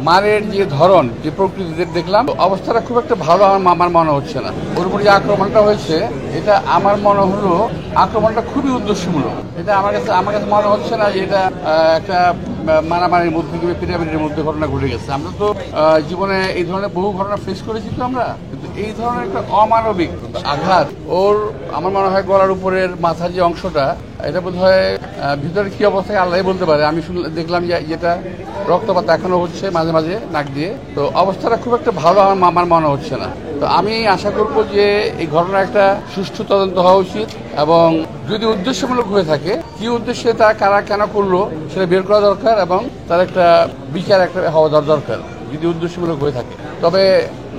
মারের যে ধরন যে প্রকৃতিতে দেখলাম অবস্থাটা খুব একটা ভালো আমার মনে হচ্ছে না। ওর উপর যে আক্রমণটা হয়েছে এটা আমার মনে হলো আক্রমণটা খুবই উদ্দেশ্যমূলক। এটা আমার কাছে মনে হচ্ছে না যে এটা একটা মারামারির মধ্যে কিংবা পিটাপিটির মধ্যে ঘটনা ঘটে গেছে। আমরা তো জীবনে এই ধরনের বহু ঘটনা ফেস করেছি তো আমরা, কিন্তু এই ধরনের একটা অমানবিক আঘাত ওর আমার মনে হয় গলার উপরের মাথার যে অংশটা এটা বোধ হয় ভিতরে কি অবস্থায় আল্লাহ বলতে পারে। আমি দেখলাম যে যেটা রক্তপাত এখনো হচ্ছে মাঝে মাঝে নাক দিয়ে, তো অবস্থাটা খুব একটা ভালো আমার মনে হচ্ছে না। তো আমি আশা করব যে এই ঘটনার একটা সুষ্ঠু তদন্ত হওয়া উচিত এবং যদি উদ্দেশ্যমূলক হয়ে থাকে কি উদ্দেশ্যে তা কারা কেন করলো সেটা বের করা দরকার এবং তার একটা বিচার একটা হওয়া দরকার যদি উদ্দেশ্যমূলক হয়ে থাকে। তবে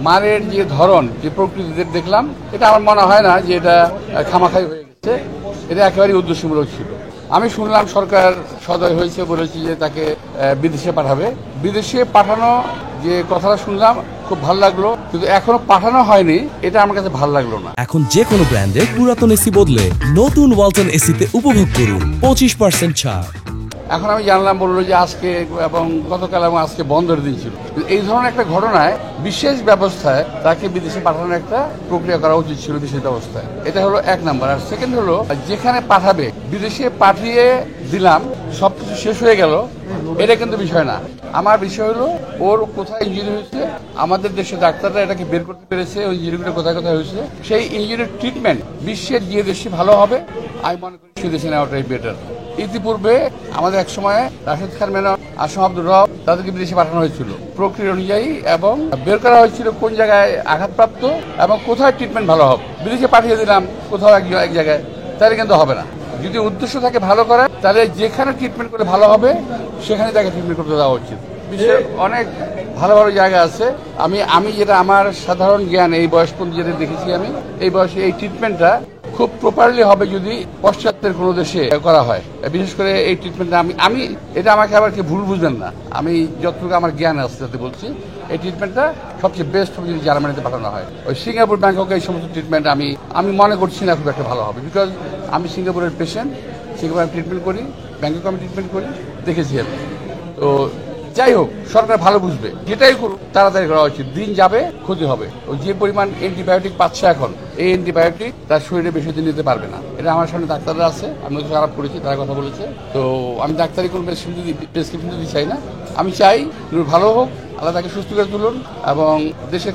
মারের যে ধরন যে প্রকৃতিতে দেখলাম এটা আমার মনে হয় না যে এটা খামাখাই হয়ে গেছে, এটা একেবারেই উদ্দেশ্যমূলক ছিল। আমি শুনলাম সরকার সদয় হয়েছে, বলেছি যে তাকে বিদেশে পাঠাবে। বিদেশে পাঠানো যে কথাটা শুনলাম খুব ভালো লাগলো, কিন্তু এখনো পাঠানো হয়নি, এটা আমার কাছে ভালো লাগলো না। এখন যে কোনো ব্র্যান্ডের পুরাতন এসি বদলে নতুন ওয়ালটন এসিতে উপভোগ করুন 25% ছাড়। এখন আমি জানলাম বললো যে আজকে এবং গতকাল এবং আজকে বন্ধের দিন ছিল। এই ধরনের একটা ঘটনায় বিশেষ ব্যবস্থায় তাকে বিদেশে পাঠানোর একটা প্রক্রিয়া করা উচিত ছিল বিশেষ ব্যবস্থায়। এটা হলো এক নাম্বার। আর সেকেন্ড হলো যেখানে পাঠাবে বিদেশে পাঠিয়ে দিলাম সবকিছু শেষ হয়ে গেল, এটা কিন্তু বিষয় না। আমার বিষয় হলো ওর কোথায় ইঞ্জুরি হয়েছে, আমাদের দেশে ডাক্তাররা এটাকে বের করতে পেরেছে ওই ইঞ্জুরিটা কোথায় কোথায় হয়েছে, সেই ইঞ্জুরির ট্রিটমেন্ট বিশ্বের যে দেশে ভালো হবে আমি মনে করি সে দেশে নেওয়াটাই বেটার। ইতিপূর্বে আমাদের এক সময় রাশেদ খান মেনন, আসম আব্দুর রব তাদেরকে বিদেশে পাঠানো হয়েছিল প্রক্রিয়া অনুযায়ী এবং বের করা হয়েছিল কোন জায়গায় আঘাতপ্রাপ্ত এবং কোথায় ট্রিটমেন্ট ভালো হবে। বিদেশে পাঠিয়ে দিলাম কোথাও এক জায়গায়, তাহলে কিন্তু হবে না। যদি উদ্দেশ্য থাকে ভালো করার, তাহলে যেখানে ট্রিটমেন্ট করে ভালো হবে সেখানে তাকে ট্রিটমেন্ট করতে দেওয়া উচিত। বিশ্বের অনেক ভালো ভালো জায়গা আছে। আমি যেটা আমার সাধারণ জ্ঞান এই বয়স পর্যন্ত যেটা দেখেছি, আমি এই বয়সে এই ট্রিটমেন্টটা খুব প্রপারলি হবে যদি পশ্চাত্যের কোনো দেশে করা হয়। বিশেষ করে এই ট্রিটমেন্টটা আমি এটা আমাকে আবার কি ভুল বুঝবেন না, আমি যতটুকু আমার জ্ঞান আছে তাতে বলছি এই ট্রিটমেন্টটা সবচেয়ে বেস্ট হবে যদি জার্মানিতে পাঠানো হয়। ওই সিঙ্গাপুর, ব্যাংককে এই সমস্ত ট্রিটমেন্ট আমি মনে করছি না খুব একটা ভালো হবে, বিকজ আমি সিঙ্গাপুরের পেশেন্ট, সিঙ্গাপুরে আমি ট্রিটমেন্ট করি, ব্যাংককে আমি ট্রিটমেন্ট করি, দেখেছি আমি। তো যাই হোক, সরকার ভালো বুঝবে, যেটাই করুক তাড়াতাড়ি করা উচিত। দিন যাবে ক্ষতি হবে। ওই যে পরিমাণ অ্যান্টিবায়োটিক পাচ্ছে এখন, এই অ্যান্টিবায়োটিক তার শরীরে বেশি দিন নিতে পারবে না। এটা আমার সামনে ডাক্তাররা আছে, আমি ওদের খারাপ করেছি, তারা কথা বলেছে। তো আমি ডাক্তারি কোনো প্রেসক্রিপশন দিতে চাই না। আমি চাই ভালো হোক, আল্লাহ তাকে সুস্থ করে তুলুন এবং দেশের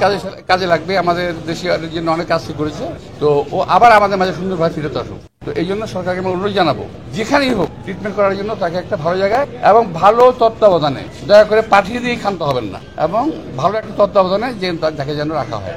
কাজে লাগবে। আমাদের দেশের জন্য অনেক কাজ করেছে, তো ও আবার আমাদের মাঝে সুন্দরভাবে ফিরে আসুক। তো এই জন্য সরকারকে আমি অনুরোধ জানাবো যেখানেই হোক ট্রিটমেন্ট করার জন্য তাকে একটা ভালো জায়গায় এবং ভালো তত্ত্বাবধানে, দয়া করে পাঠিয়ে দিয়ে ক্ষান্ত হবেন না, এবং ভালো একটা তত্ত্বাবধানে যে তাকে যেন রাখা হয়।